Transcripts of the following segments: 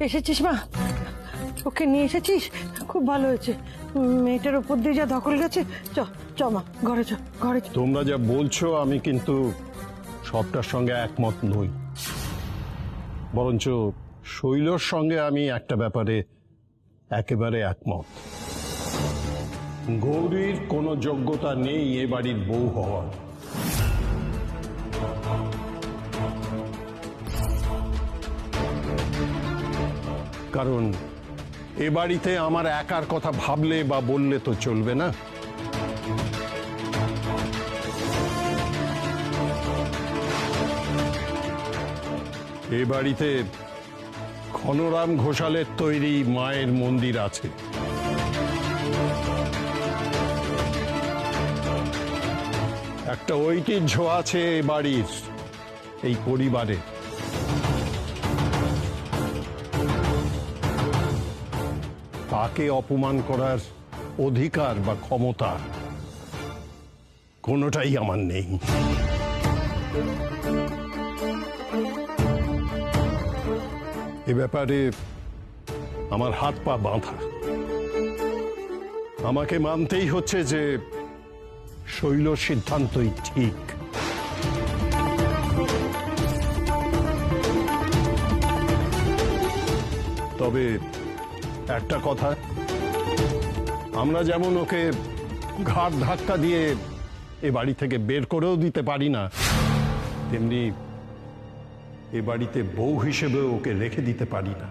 এসেছিস মা? ওকে নিয়ে এসেছিস? খুব ভালো হয়েছে। মেয়েটার উপর দিয়ে যা ধকল গেছে। চ চ মা, ঘরে চ, ঘরে চ। তোমরা যা বলছো আমি কিন্তু সবটার সঙ্গে একমত নই, বরঞ্চ শৈলর সঙ্গে আমি একটা ব্যাপারে একেবারে একমত। গৌরীর কোনো যোগ্যতা নেই এ বাড়ির বউ হওয়ার। কারণ এ বাড়িতে আমার একার কথা ভাবলে বা বললে তো চলবে না। এ বাড়িতে ক্ষণরাম ঘোষালের তৈরি মায়ের মন্দির আছে। একটা ঐতিহ্য আছে এ বাড়ির, এই পরিবারে। তাকে অপমান করার অধিকার বা ক্ষমতা কোনোটাই আমার নেই। এ ব্যাপারে আমার হাত পা বাঁধা। আমাকে মানতেই হচ্ছে যে শৈলর সিদ্ধান্তই ঠিক। তবে একটা কথা, আমরা যেমন ওকে ঘাড় ধাক্কা দিয়ে এ বাড়ি থেকে বের করেও দিতে পারি না, তেমনি এ বাড়িতে বউ হিসেবে ওকে রেখে দিতে পারি না।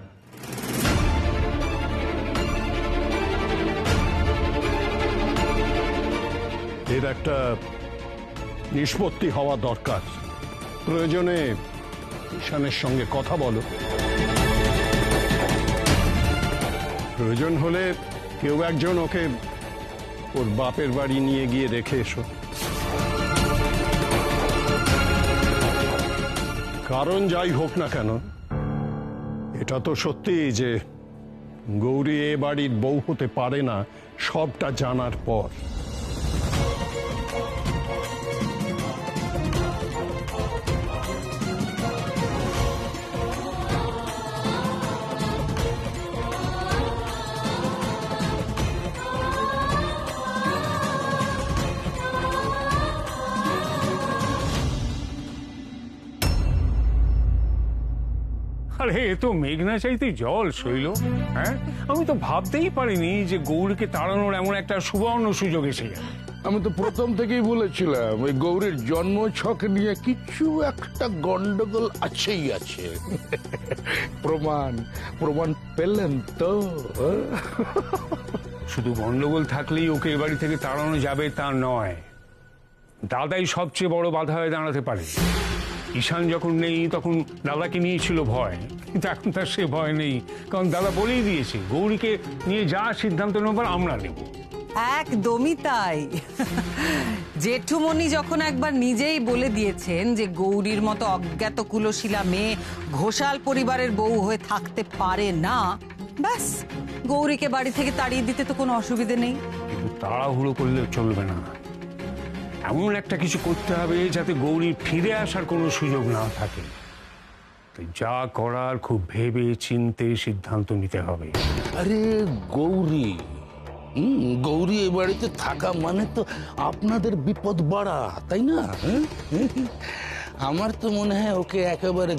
এর একটা নিষ্পত্তি হওয়া দরকার। প্রয়োজনে ঈশানের সঙ্গে কথা বলো। প্রয়োজন হলে কেউ একজন ওকে ওর বাপের বাড়ি নিয়ে গিয়ে রেখে এসো। কারণ যাই হোক না কেন, এটা তো সত্যি যে গৌরী এ বাড়ির বউ হতে পারে না, সবটা জানার পর। আরে এ তো মেঘনা চাইতে জল শৈল। হ্যাঁ, আমি তো ভাবতেই পারিনি যে গৌরীকে তাড়ানোর এমন একটা সুবর্ণ সুযোগ এসে যাবে। আমি তো প্রথম থেকেই বলেছিলাম ওই গৌরীর জন্ম ছক নিয়ে কিছু একটা গন্ডগোল আছেই আছে। প্রমাণ প্রমাণ পেলেন তো? শুধু গন্ডগোল থাকলেই ওকে এ বাড়ি থেকে তাড়ানো যাবে তা নয়, দাদাই সবচেয়ে বড় বাধা হয়ে দাঁড়াতে পারে। ঈশান যখন নেই তখন দাদাকে নিয়েছিল ভয়, কিন্তু এখন তার সে ভয় নেই, কারণ দাদা বলেই দিয়েছে গৌরীকে নিয়ে যা সিদ্ধান্ত নেবার আমরা নেব। একদমই তাই। জেঠুমনি যখন একবার নিজেই বলে দিয়েছেন যে গৌরীর মতো অজ্ঞাত কুলশীলা মেয়ে ঘোষাল পরিবারের বউ হয়ে থাকতে পারে না, ব্যাস গৌরীকে বাড়ি থেকে তাড়িয়ে দিতে তো কোনো অসুবিধে নেই। কিন্তু তাড়াহুড়ো করলে চলবে না, এমন একটা কিছু করতে হবে যাতে গৌরীর ফিরে আসার কোনো সুযোগ না থাকে। তাই যা করার খুব ভেবে চিন্তে সিদ্ধান্ত নিতে হবে। আরে গৌরী, গৌরী এ বাড়িতে থাকা মানে তো আপনাদের বিপদ বাড়া, তাই না? আমার তো মনে হয় ওকে একেবারে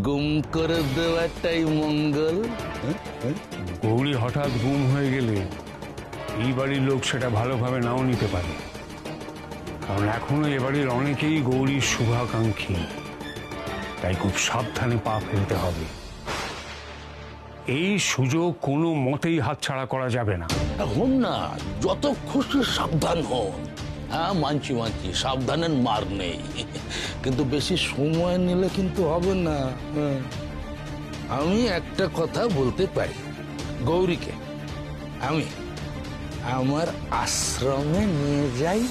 গুম করে দেওয়াটাই মঙ্গল। গৌরী হঠাৎ গুম হয়ে গেলে এই বাড়ির লোক সেটা ভালোভাবে নাও নিতে পারে, কারণ এখনো এ বাড়ির অনেকেই গৌরীর শুভাকাঙ্ক্ষী। তাই খুব সাবধানে পা ফেলতে হবে। এই সুযোগ কোনো মতেই হাতছাড়া করা যাবে না। হন না, যত খুশি সাবধান হন। হ্যাঁ, মানছি মানছি, সাবধানের মার নেই, কিন্তু বেশি সময় নিলে কিন্তু হবে না। আমি একটা কথা বলতে পারি, গৌরীকে আমি আমার আশ্রমে নিয়ে যাই,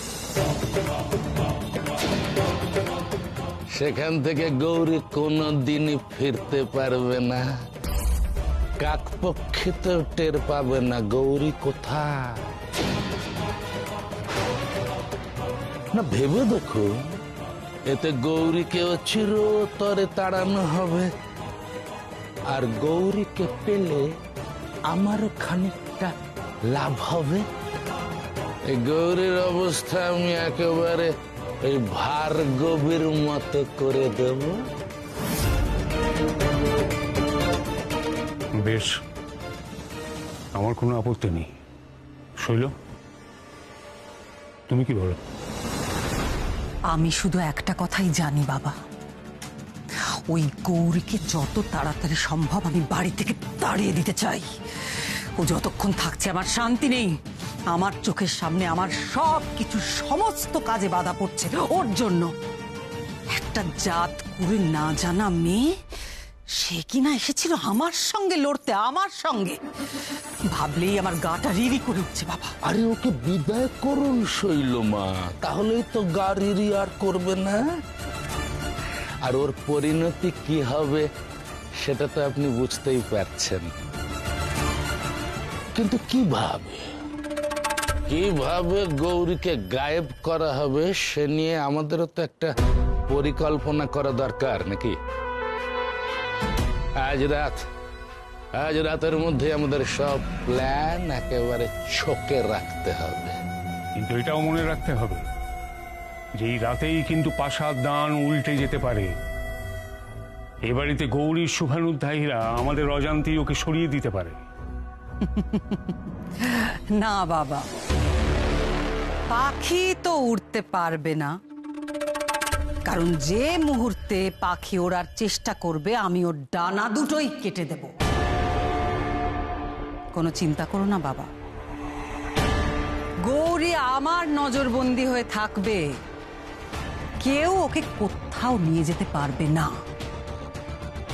সেখান থেকে গৌরী কোনোদিনই ফিরতে পারবে না। কাকপক্ষে তো টের পাবে না গৌরী কোথায়। না ভেবে দেখো, এতে গৌরীকেও চিরতরে তাড়ানো হবে, আর গৌরীকে পেলে আমারও খানিকটা লাভ হবে। এই গৌরীর অবস্থা আমি একেবারে ওই ভার্গবীর মতো করে দেব। বেশ, আমার কোনো আপত্তি নেই। শৈল, তুমি কি বলো? আমি শুধু একটা কথাই জানি বাবা, ওই গৌরীকে যত তাড়াতাড়ি সম্ভব আমি বাড়ি থেকে তাড়িয়ে দিতে চাই। ও যতক্ষণ থাকছে আমার শান্তি নেই। আমার চোখের সামনে আমার সব কিছু, সমস্ত কাজে বাধা পড়ছে ওর জন্য। একটা জাত করে না জানা মেয়ে, সে কিনা এসেছিল আমার সঙ্গে লড়তে, আমার সঙ্গে। ভাবলেই আমার গাটা রিরি করে উঠছে বাবা। আরে ওকে বিদায় করুন শৈলমা, তাহলেই তো গাড়ি আর করবে না। আর ওর পরিণতি কি হবে সেটা তো আপনি বুঝতেই পারছেন। কিন্তু কিভাবে গৌরীকে গায়েব করা হবে সে নিয়ে আমাদেরও তো একটা পরিকল্পনা করা দরকার নাকি? আজ রাতের মধ্যে আমাদের সব প্ল্যান একেবারে ছকে রাখতে হবে। কিন্তু এটাও মনে রাখতে হবে যে এই রাতেই কিন্তু প্রাসাদ দান উল্টে যেতে পারে। এ বাড়িতে গৌরীর শুভানুধ্যায়ীরা আমাদের অজান্তেই ওকে সরিয়ে দিতে পারে। না বাবা, পাখি তো উড়তে পারবে না, কারণ যে মুহূর্তে পাখি ওড়ার চেষ্টা করবে আমি ওর ডানা দুটোই কেটে দেব। কোনো চিন্তা করো না বাবা, গৌরী আমার নজরবন্দি হয়ে থাকবে, কেউ ওকে কোথাও নিয়ে যেতে পারবে না।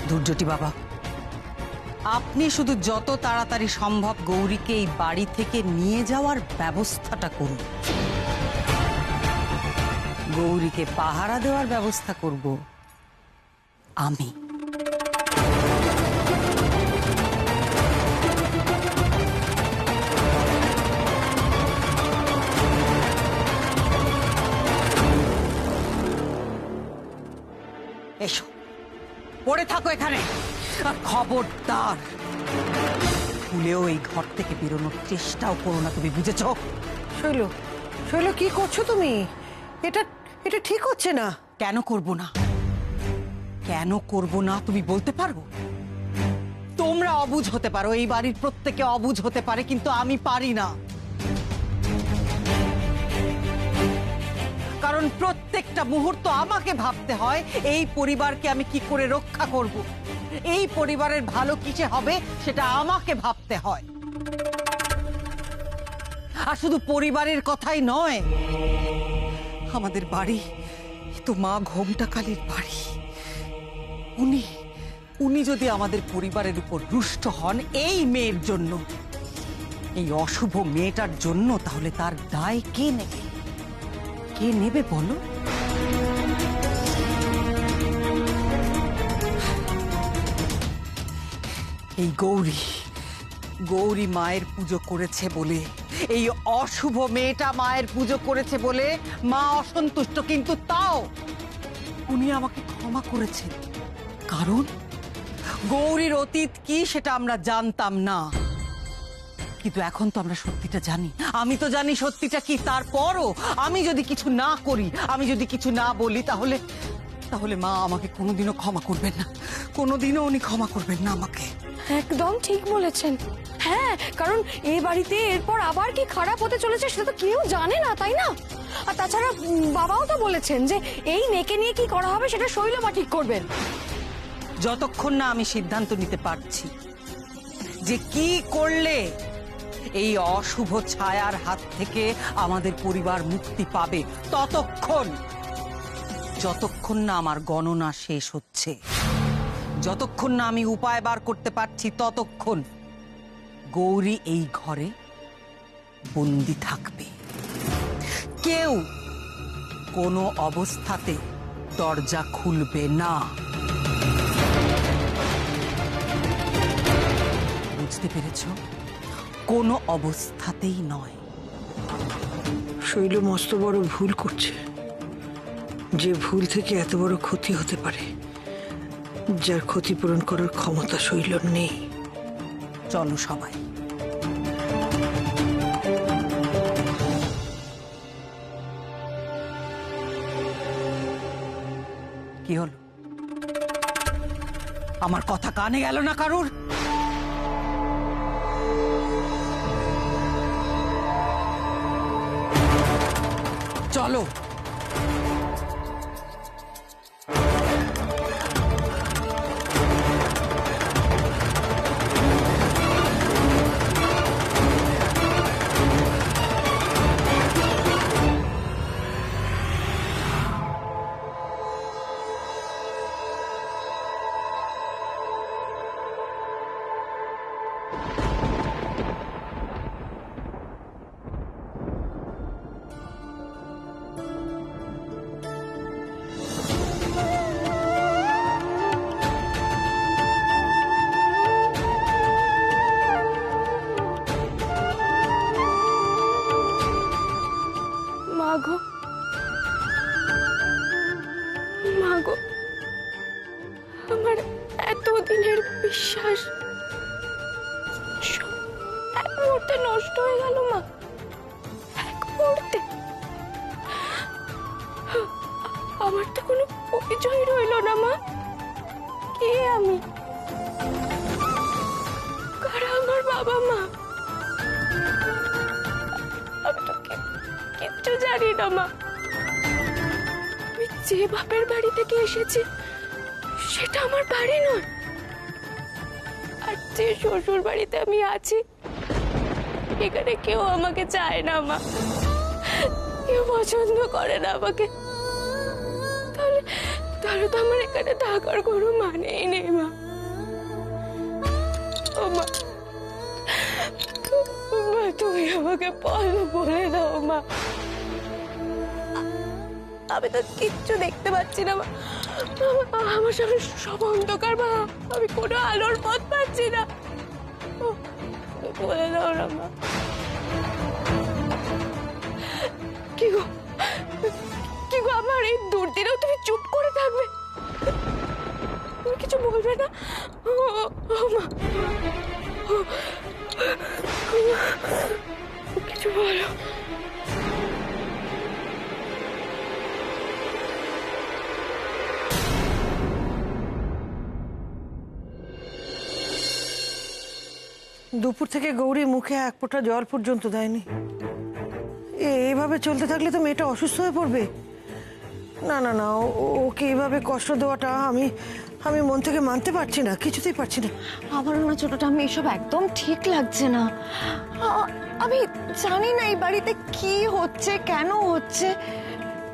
দুর্যোটি বাবা, আপনি শুধু যত তাড়াতাড়ি সম্ভব গৌরীকে এই বাড়ি থেকে নিয়ে যাওয়ার ব্যবস্থাটা করুন। গৌরীকে পাহারা দেওয়ার ব্যবস্থা করব আমি। এসো, পড়ে থাকো এখানে, আর খবরদার ভুলেও এই ঘর থেকে বেরোনোর চেষ্টাও করো না, তুমি বুঝেছ? শৈল, শৈল কি করছো তুমি? এটা এটা ঠিক হচ্ছে না। কেন করব না? কেন করব না তুমি বলতে পারবো? তোমরা অবুঝ হতে পারো, এই বাড়ির প্রত্যেকে অবুঝ হতে পারে, কিন্তু আমি পারি না। কারণ প্রত্যেকটা মুহূর্ত আমাকে ভাবতে হয় এই পরিবারকে আমি কি করে রক্ষা করব, এই পরিবারের ভালো কিসে হবে সেটা আমাকে ভাবতে হয়। আর শুধু পরিবারের কথাই নয়, আমাদের বাড়ি তো মা ঘোমটা কালীর বাড়ি। উনি যদি আমাদের পরিবারের উপর রুষ্ট হন এই মেয়ের জন্য, এই অশুভ মেয়েটার জন্য, তাহলে তার দায় কে নেবে? কে নেবে বলো? এই গৌরী মায়ের পুজো করেছে বলে, এই অশুভ মেয়েটা মায়ের পুজো করেছে বলে মা অসন্তুষ্ট, কিন্তু তাও উনি আমাকে ক্ষমা করেছেন। কারণ গৌরীর অতীত কি সেটা আমরা জানতাম না, কিন্তু এখন তো আমরা সত্যিটা জানি। আমি তো জানি সত্যিটা কি, তারপরও আমি যদি কিছু না করি, আমি যদি কিছু না বলি, তাহলে মা আমাকে কোনোদিনও ক্ষমা করবেন না, কোনোদিনও উনি ক্ষমা করবেন না আমাকে। একদম ঠিক বলেছেন। হ্যাঁ, কারণ এই বাড়িতে এরপর আবার কি খারাপ হতে চলেছে সেটা তো কেউ জানে না, তাই না? আর তাছাড়া বাবাও তো বলেছেন যে এই মেয়েকে নিয়ে কি করা হবে সেটা শৈলমা ঠিক করবেন। যতক্ষণ না আমি সিদ্ধান্ত নিতে পারছি যে কি করলে এই অশুভ ছায়ার হাত থেকে আমাদের পরিবার মুক্তি পাবে, যতক্ষণ না আমার গণনা শেষ হচ্ছে, যতক্ষণ না আমি উপায় বার করতে পারছি, ততক্ষণ গৌরী এই ঘরে বন্দি থাকবে। কেউ কোনো অবস্থাতে দরজা খুলবে না। বুঝতে পেরেছ? কোনো অবস্থাতেই নয়। শৈল মস্ত বড় ভুল করছে। যে ভুল থেকে এত বড় ক্ষতি হতে পারে, যার ক্ষতিপূরণ করার ক্ষমতা শৈলর নেই। চলো সবাই। কি হলো? আমার কথা কানে গেল না কারুর? চলো। মাগো, মাগো, আমার এতদিনের বিশ্বাস সব এক মুহূর্তে নষ্ট হয়ে গেল মা, এক মুহূর্তে। আমার তো কোনো পরিচয় রইল না মা। কে আমি? কারা আমার বাবা মা? আমি তো কিচ্ছু জানি না মা। আমি যে বাপের বাড়ি থেকে এসেছি সেটা আমার বাড়ি নয়, আর যে শ্বশুর বাড়িতে আমি আছি এখানে কেউ আমাকে চায় না মা, কেউ পছন্দ করে না আমাকে। তাহলে তাহলে তো আমার এখানে থাকার কোনো মানেই নেই মা। ও মা, মা তুমি আমাকে বলে দাও মা। আমি তো কিচ্ছু দেখতে পাচ্ছি না মা, আমার সামনে সব অন্ধকার মা, আমি কোনো আলোর পথ পাচ্ছি না। বলে দাও না মা। কি গো, কি গো, আমার এই দুর্দিনেও তুমি চুপ করে থাকবে? তুমি কিছু বলবে না? ও মা, কিছু বলো। দুপুর থেকে গৌরী মুখে এক ফোঁটা জল পর্যন্ত দেয়নি। এইভাবে চলতে থাকলে তো মেয়েটা অসুস্থ হয়ে পড়বে। না না না, ওকে এইভাবে কষ্ট দেওয়াটা আমি আমি মন থেকে মানতে পারছি না, কিছুতেই পারছি না। আমারও না ছোটটা, আমি এসব একদম ঠিক লাগছে না। আমি জানি না এই বাড়িতে কি হচ্ছে, কেন হচ্ছে,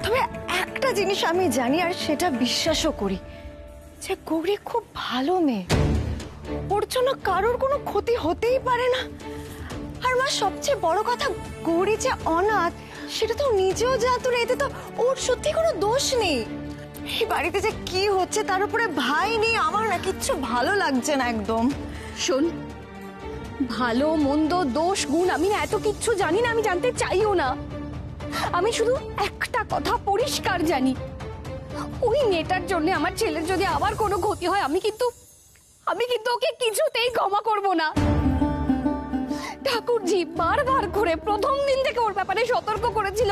তবে একটা জিনিস আমি জানি আর সেটা বিশ্বাসও করি, যে গৌরী খুব ভালো মেয়ে, ওর জন্য কারোর কোনো ক্ষতি হতেই পারে না। আর মা, সবচেয়ে বড় কথা, গৌরী যে অনাথ সেটা তো নিজেও জানতো না, এতে তো ওর সত্যি কোনো দোষ নেই। এই বাড়িতে যে কি হচ্ছে তার উপরে ভাই নেই, আমার না কিচ্ছু ভালো লাগছে না একদম। শোন, ভালো মন্দ দোষ গুণ আমি না এত কিচ্ছু জানি না, আমি জানতে চাইও না। আমি শুধু একটা কথা পরিষ্কার জানি, ওই মেয়েটার জন্য আমার ছেলের যদি আবার কোনো ক্ষতি হয় আমি কিন্তু ওকে কিছুতেই ক্ষমা করব না। ঠাকুরজি বারবার করে প্রথম দিন থেকে ওর ব্যাপারে সতর্ক করেছিল,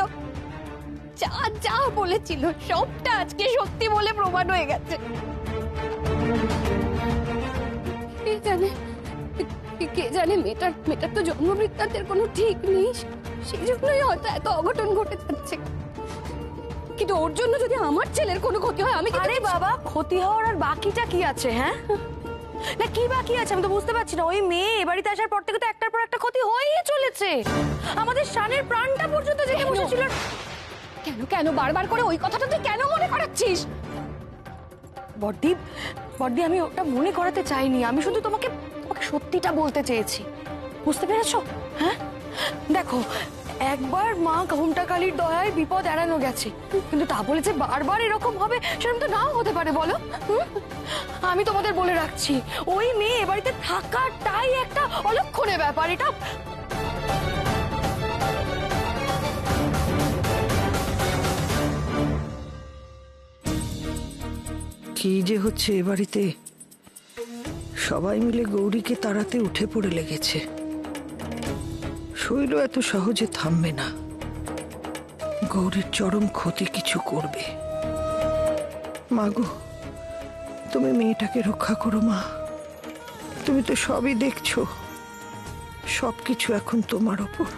যা যা বলেছিল সবটা আজকে সত্যি বলে প্রমাণ হয়ে গেছে। কে জানে মেয়েটার তো জন্মবৃত্তান্তের কোনো ঠিক নেই, সেই জন্যই হয়তো এত অঘটন ঘটে যাচ্ছে। কিন্তু ওর জন্য যদি আমার ছেলের কোনো ক্ষতি হয় আমি... আরে বাবা, ক্ষতি হওয়ার আর বাকিটা কি আছে? হ্যাঁ না, কি বাকি আছে আমি তো বুঝতে পারছি না। ওই মেয়ে এ বাড়িতে আসার পর থেকে তো একটার পর একটা ক্ষতি হয়েই চলেছে, আমাদের শানের প্রাণটা পর্যন্ত জেগে বসেছিল। কেন কেন বারবার করে ওই কথাটা তুই কেন মনে করাচ্ছিস? বড়দি, আমি ওটা মনে করাতে চাইনি, আমি শুধু তোমাকে সত্যিটা বলতে চেয়েছি, বুঝতে পেরেছো? হ্যাঁ দেখো, একবার মা ঘুমটা কালীর দয়ায় বিপদ এড়ানো গেছে, কিন্তু তা বলে যে বারবার এরকম হবে সেরকম তো নাও হতে পারে, বলো? আমি তোমাদের বলে রাখছি, ওই মেয়ে এ বাড়িতে থাকাটাই একটা অলক্ষণে ব্যাপার। এটা কি যে হচ্ছে এ বাড়িতে, সবাই মিলে গৌরীকে তাড়াতে উঠে পড়ে লেগেছে। শৈল এত সহজে থামবে না, গৌরীর চরম ক্ষতি কিছু করবে। মাগো, তুমি মেয়েটাকে রক্ষা করো মা, তুমি তো সবই দেখছো, সবকিছু এখন তোমার ওপর,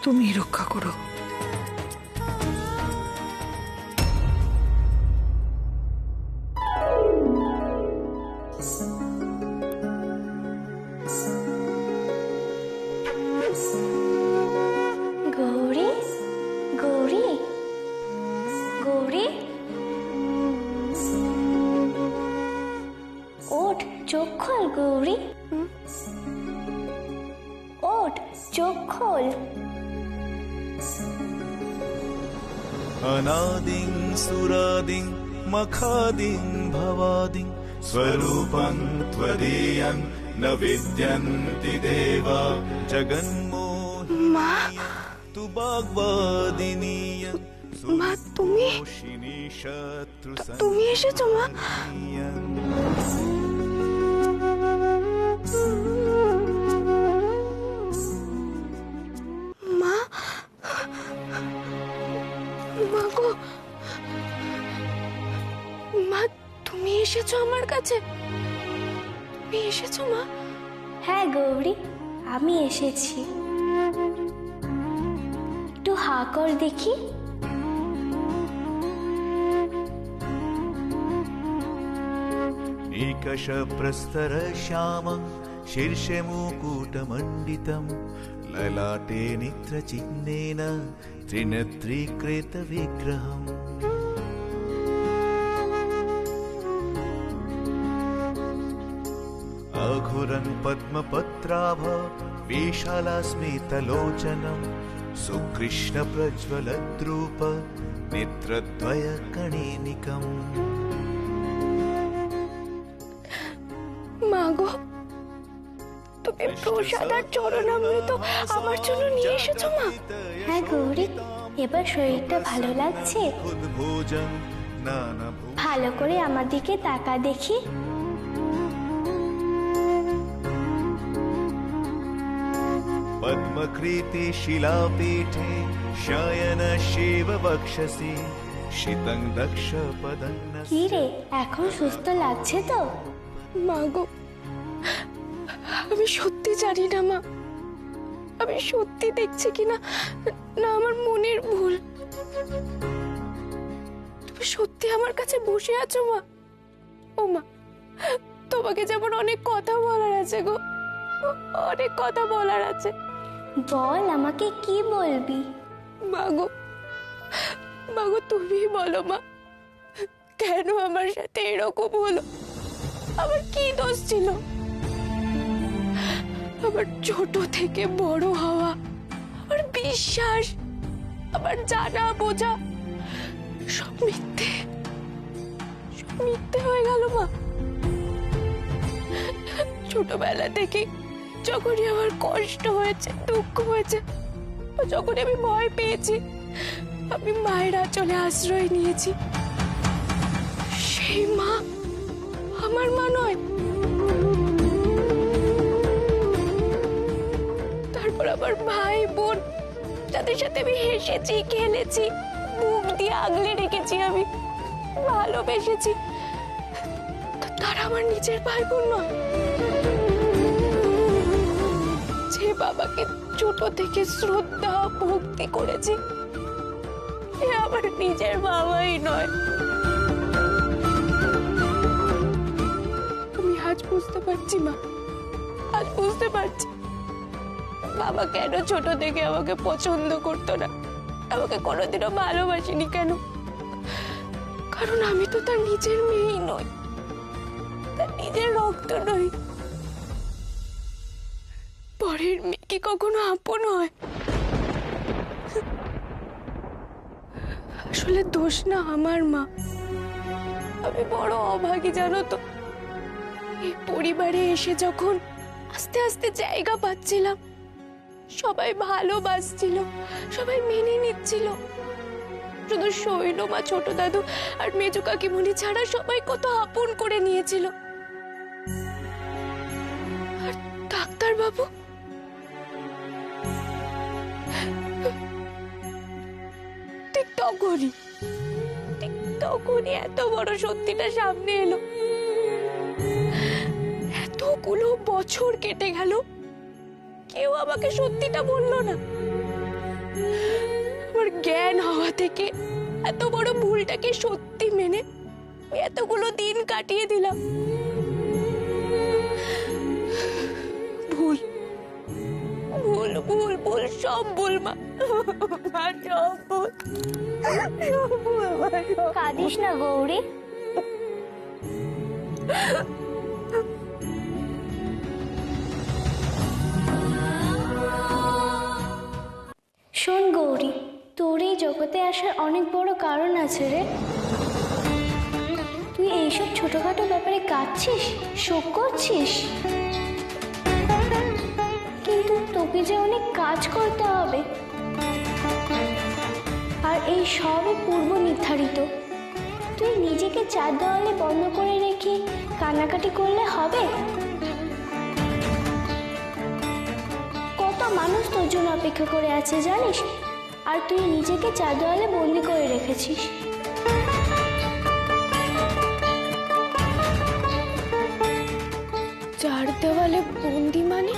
তুমি রক্ষা করো। গৌরী, গৌরী, গৌরী, ওঠ, চোখ খোল গৌরী, ওঠ, চোখ খোল। अनादिं सुरादिं मखादिं भवादिं स्वरूपं त्वदीयं न विद्यन्ति देवा जगन्मोहिनी तु वाग्वादिनीयं মা, তুমি सुमोषिणी शत्रु তুমি এসেছো মা? মা, মা গো, মা তুমি এসেছো আমার কাছে? তুমি এসেছো মা? হ্যাঁ গৌরী, আমি এসেছি। একটু হা কর দেখি। एकशप्रस्तर श्यामं शीर्षे मुकुटमण्डितं ललाटे नेत्रचिह्नेन त्रिनेत्रीकृतविग्रहम् अघुरं पद्मपत्राभ विशालास्मितलोचनं सुकृष्णप्रज्वलद्रूप नेत्रद्वयकणेनिकम् মা গো, তুমি প্রসাদ আর চরণামৃত আমার জন্য নিয়ে এসেছো মা? হ্যাঁ গৌরী, এবার শরীরটা ভালো লাগছে? भोजन नाना ভালো করে আমার দিকে তাকা দেখি। पद्मकृते शिलापीठे शयन शिव वक्षसि शीतं दक्ष पदन्न কি রে, এখন সুস্থ লাগছে তো? মা গো, আমি সত্যি জানি না মা, আমি সত্যি দেখছি কিনা, না আমার মনের ভুল। তুমি সত্যি আমার কাছে বসে আছো মা? ও মা, তোমাকে যেমন অনেক কথা বলার আছে গো, অনেক কথা বলার আছে। বল, আমাকে কি বলবি? মা গো, মা গো, তুমি বলো মা, কেন আমার সাথে এরকম হলো? আমার কি দোষ ছিল? আমার ছোট থেকে বড় হওয়া, আমার বিশ্বাস, আমার জানা বোঝা সব মিথ্যে, সব মিথ্যে হয়ে গেল মা। ছোটবেলা থেকে যখনই আমার কষ্ট হয়েছে, দুঃখ হয়েছে, যখন আমি ভয় পেয়েছি, আমি মায়ের আঁচলে আশ্রয় নিয়েছি। সেই মা আমার মা নয়। তারপর আমার ভাই বোন, যাদের সাথে আমি হেসেছি, খেলেছি, মুখ দিয়ে আগলে রেখেছি, আমি ভালোবেসেছি, তারা আমার নিজের ভাই বোন নয়। যে বাবাকে ছোট থেকে শ্রদ্ধা ভক্তি করেছি, সে আমার নিজের বাবাই নয়। আমি আজ বুঝতে পারছি মা, আজ বুঝতে পারছি বাবা কেন ছোট থেকে আমাকে পছন্দ করতো না, আমাকে কোনোদিনও ভালোবাসিনি কেন। কারণ আমি তো তার নিজের মেয়েই নই, তার নিজের রক্ত নই। পরের মেয়ে কি কখনো আপন হয়? আসলে দোষ না আমার মা, আমি বড় অভাগী জানো তো। এই পরিবারে এসে যখন আস্তে আস্তে জায়গা পাচ্ছিলাম, সবাই ভালোবাসছিল, সবাই মেনে নিচ্ছিল, শুধু শৈল মা, ছোট দাদু আর মেজো কাকিমণি ছাড়া সবাই কত আপন করে নিয়েছিল। আর ডাক্তার বাবু ঠিক তখনই এত বড় সত্যিটা সামনে এলো। এতগুলো বছর কেটে গেল, কেউ আমাকে সত্যিটা বললো না। আমার জ্ঞান হওয়া থেকে এত বড় ভুলটাকে সত্যি মেনে এতগুলো দিন কাটিয়ে দিলাম। ভুল ভুল ভুল ভুল, সব ভুল মা, সব ভুল, সব ভুল মা, সব। কাঁদিস না গৌরী। শোন গৌরী, তোর এই জগতে আসার অনেক বড় কারণ আছে রে। তুই এইসব ছোটখাটো ব্যাপারে কাঁদছিস, শোক করছিস, কিন্তু তোকে যে অনেক কাজ করতে হবে, আর এই সবই পূর্ব নির্ধারিত। তুই নিজেকে চার দেওয়ালে বন্ধ করে রেখে কান্নাকাটি করলে হবে? কত মানুষ তোর জন্য অপেক্ষা করে আছে জানিস, আর তুই নিজেকে চার দেওয়ালে বন্দি করে রেখেছিস। চার দেওয়ালে বন্দি মানে?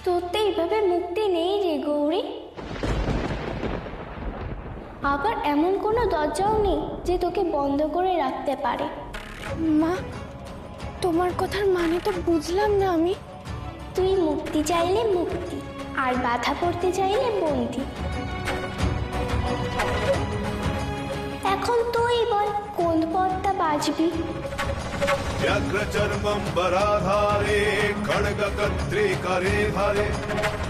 তোর তো এইভাবে মুক্তি নেই রে গৌরী। আবার এমন কোনো দরজাও নেই যে তোকে বন্ধ করে রাখতে পারে। মা, তোমার কথার মানে তো বুঝলাম না আমি। তুই মুক্তি চাইলে মুক্তি, আর বাধা পড়তে চাইলে বন্দি। এখন তুই বল কোন পথটা বাজবি। व्याघ्रचर्मं वराधारे खड्गकर्त्रे करे धारे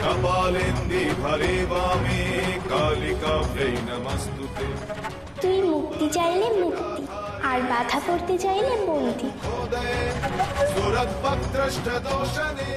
कपालेन्दि भरे वामे कालिकाभ्यै नमस्तुते। তুই মুক্তি চাইলে মুক্তি, আর বাধা পড়তে চাইলে বন্দি। सुरद्भक्त्रष्टदोषने